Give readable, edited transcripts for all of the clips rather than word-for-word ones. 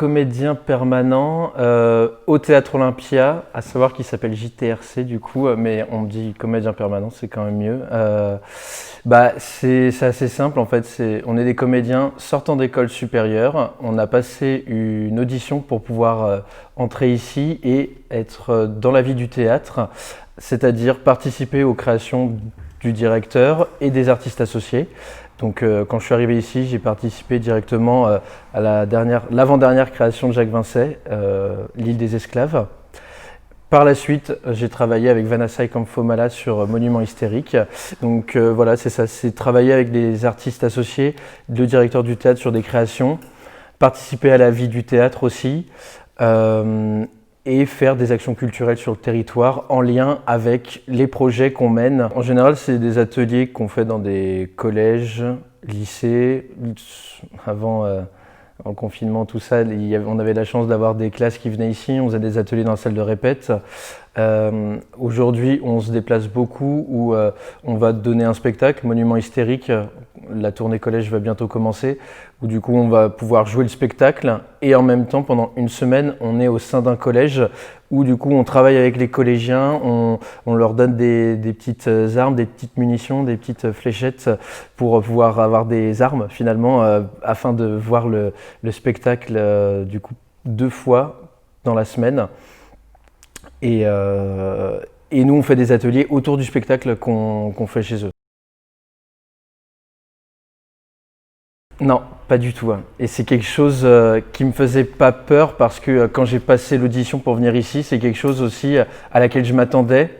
comédien permanent au Théâtre Olympia, à savoir qu'il s'appelle JTRC du coup, mais on me dit comédien permanent, c'est quand même mieux. C'est assez simple en fait, on est des comédiens sortant d'école supérieure, on a passé une audition pour pouvoir entrer ici et être dans la vie du théâtre, c'est-à-dire participer aux créations du directeur et des artistes associés. Donc quand je suis arrivé ici, j'ai participé directement à l'avant-dernière création de Jacques Vincey, L'île des esclaves. Par la suite, j'ai travaillé avec Vanessa Campomala sur Monument hystérique. Donc voilà, c'est ça, c'est travailler avec des artistes associés, le directeur du théâtre sur des créations, participer à la vie du théâtre aussi, et faire des actions culturelles sur le territoire en lien avec les projets qu'on mène. En général, c'est des ateliers qu'on fait dans des collèges, lycées. Avant le confinement, tout ça, on avait la chance d'avoir des classes qui venaient ici, on faisait des ateliers dans la salle de répète. Aujourd'hui, on se déplace beaucoup où on va donner un spectacle, Monument hystérique, la tournée collège va bientôt commencer, où du coup on va pouvoir jouer le spectacle et en même temps pendant une semaine on est au sein d'un collège où du coup on travaille avec les collégiens, on leur donne des petites armes, des petites munitions, des petites fléchettes pour pouvoir avoir des armes finalement afin de voir le spectacle du coup 2 fois dans la semaine. Et nous on fait des ateliers autour du spectacle qu'on fait chez eux. Non, pas du tout. Et c'est quelque chose qui me faisait pas peur parce que quand j'ai passé l'audition pour venir ici, c'est quelque chose aussi à laquelle je m'attendais,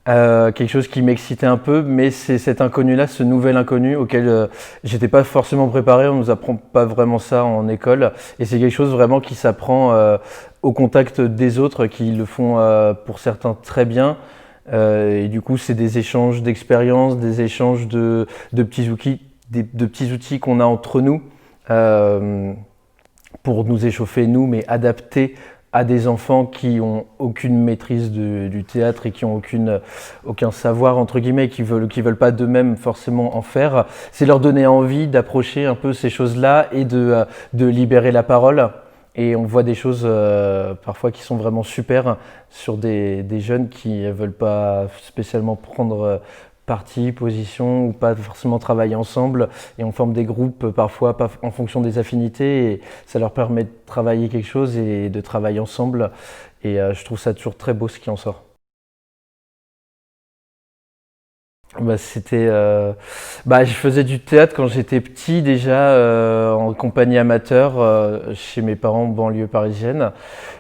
quelque chose qui m'excitait un peu, mais c'est cet inconnu-là, ce nouvel inconnu auquel j'étais pas forcément préparé. On nous apprend pas vraiment ça en école, et c'est quelque chose vraiment qui s'apprend au contact des autres, qui le font pour certains très bien. Et du coup, c'est des échanges d'expériences, des échanges de petits outils. De petits outils qu'on a entre nous pour nous échauffer nous, mais adaptés à des enfants qui ont aucune maîtrise du théâtre et qui ont aucun savoir entre guillemets, qui veulent pas d'eux-mêmes forcément en faire. C'est leur donner envie d'approcher un peu ces choses-là et de libérer la parole. Et on voit des choses parfois qui sont vraiment super sur des jeunes qui ne veulent pas spécialement prendre parti, position ou pas forcément travailler ensemble, et on forme des groupes parfois pas en fonction des affinités et ça leur permet de travailler quelque chose et de travailler ensemble, et je trouve ça toujours très beau ce qui en sort. Je faisais du théâtre quand j'étais petit déjà en compagnie amateur chez mes parents en banlieue parisienne,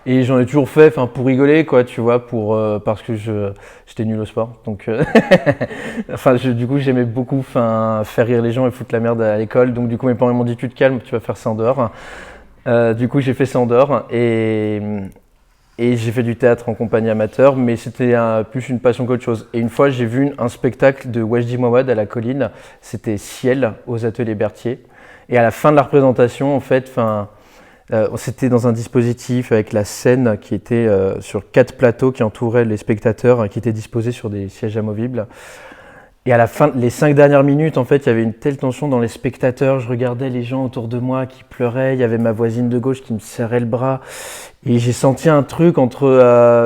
et j'en ai toujours fait pour rigoler quoi, tu vois, parce que j'étais nul au sport, donc du coup j'aimais beaucoup faire rire les gens et foutre la merde à l'école, donc du coup mes parents m'ont dit tu te calmes, tu vas faire ça en dehors. Du coup j'ai fait ça en dehors, et j'ai fait du théâtre en compagnie amateur, mais c'était plus une passion qu'autre chose. Et une fois, j'ai vu un spectacle de Wajdi Mouawad à la Colline, c'était Ciel aux Ateliers Berthier. Et à la fin de la représentation, en fait, c'était dans un dispositif avec la scène qui était sur 4 plateaux qui entouraient les spectateurs, qui étaient disposés sur des sièges amovibles. Et à la fin, les 5 dernières minutes, en fait, il y avait une telle tension dans les spectateurs. Je regardais les gens autour de moi qui pleuraient. Il y avait ma voisine de gauche qui me serrait le bras. Et j'ai senti un truc entre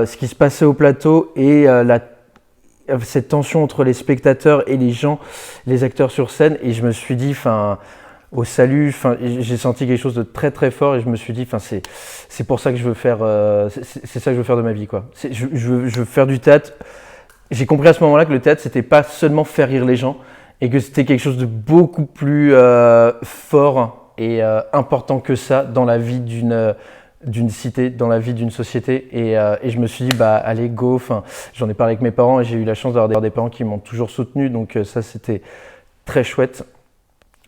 ce qui se passait au plateau et cette tension entre les spectateurs et les gens, les acteurs sur scène. Et je me suis dit, au salut, j'ai senti quelque chose de très très fort. Et je me suis dit, c'est pour ça que je veux faire, c'est ça que je veux faire de ma vie, quoi. Je veux faire du théâtre. J'ai compris à ce moment-là que le théâtre, c'était pas seulement faire rire les gens, et que c'était quelque chose de beaucoup plus fort et important que ça dans la vie d'une cité, dans la vie d'une société. Et je me suis dit, allez, go. J'en ai parlé avec mes parents et j'ai eu la chance d'avoir des parents qui m'ont toujours soutenu, donc ça, c'était très chouette.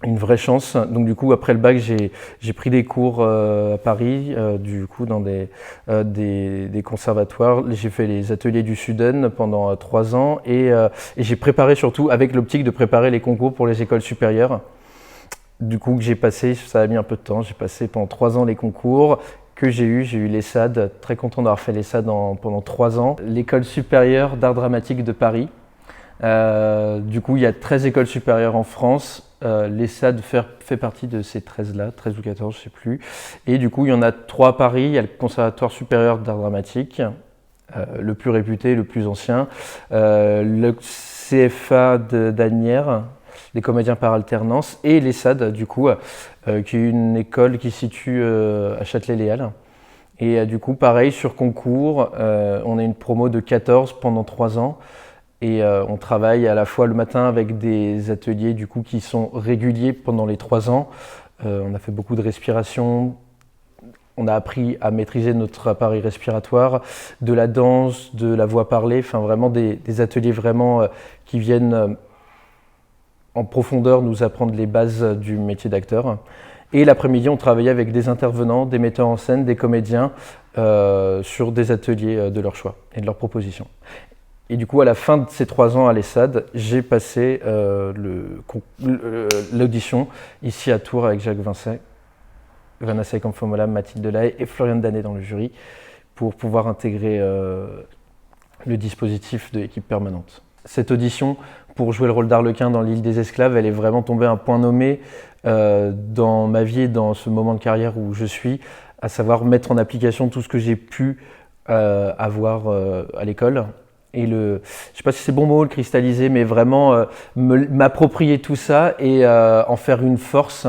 Une vraie chance. Donc du coup, après le bac, j'ai pris des cours à Paris, du coup dans des conservatoires. J'ai fait les ateliers du Suden pendant 3 ans, et j'ai préparé surtout avec l'optique de préparer les concours pour les écoles supérieures. Du coup, que j'ai passé, ça a mis un peu de temps. J'ai passé pendant 3 ans les concours que j'ai eu l'ESSAD, très content d'avoir fait l'ESSAD pendant 3 ans. L'école supérieure d'art dramatique de Paris. Du coup, il y a 13 écoles supérieures en France. L'ESSAD fait partie de ces 13-là, 13 ou 14, je ne sais plus. Et du coup, il y en a 3 à Paris. Il y a le Conservatoire supérieur d'art dramatique, le plus réputé, le plus ancien. Le CFA d'Asnières, des comédiens par alternance, et l'ESSAD, du coup, qui est une école qui se situe à Châtelet-Léal. Et du coup, pareil, sur concours, on a une promo de 14 pendant 3 ans. Et on travaille à la fois le matin avec des ateliers du coup, qui sont réguliers pendant les 3 ans. On a fait beaucoup de respiration. On a appris à maîtriser notre appareil respiratoire, de la danse, de la voix parlée, enfin vraiment des ateliers vraiment qui viennent en profondeur nous apprendre les bases du métier d'acteur. Et l'après-midi, on travaillait avec des intervenants, des metteurs en scène, des comédiens sur des ateliers de leur choix et de leurs propositions. Et du coup, à la fin de ces 3 ans à l'ESSAD, j'ai passé l'audition ici à Tours avec Jacques Vincey, Vanessa Camfomola, Mathilde Delahaye et Florian Danet dans le jury pour pouvoir intégrer le dispositif de l'équipe permanente. Cette audition pour jouer le rôle d'Arlequin dans l'île des esclaves, elle est vraiment tombée à un point nommé dans ma vie et dans ce moment de carrière où je suis, à savoir mettre en application tout ce que j'ai pu avoir à l'école. Et je sais pas si c'est bon mot, le cristalliser, mais vraiment m'approprier tout ça et en faire une force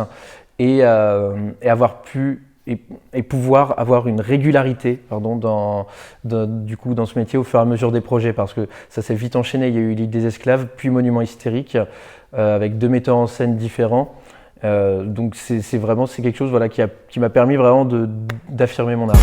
et avoir pu et pouvoir avoir une régularité du coup, dans ce métier au fur et à mesure des projets, parce que ça s'est vite enchaîné. Il y a eu l'île des esclaves, puis Monument hystérique, avec 2 metteurs en scène différents. Donc c'est quelque chose voilà, qui m'a permis vraiment d'affirmer mon art.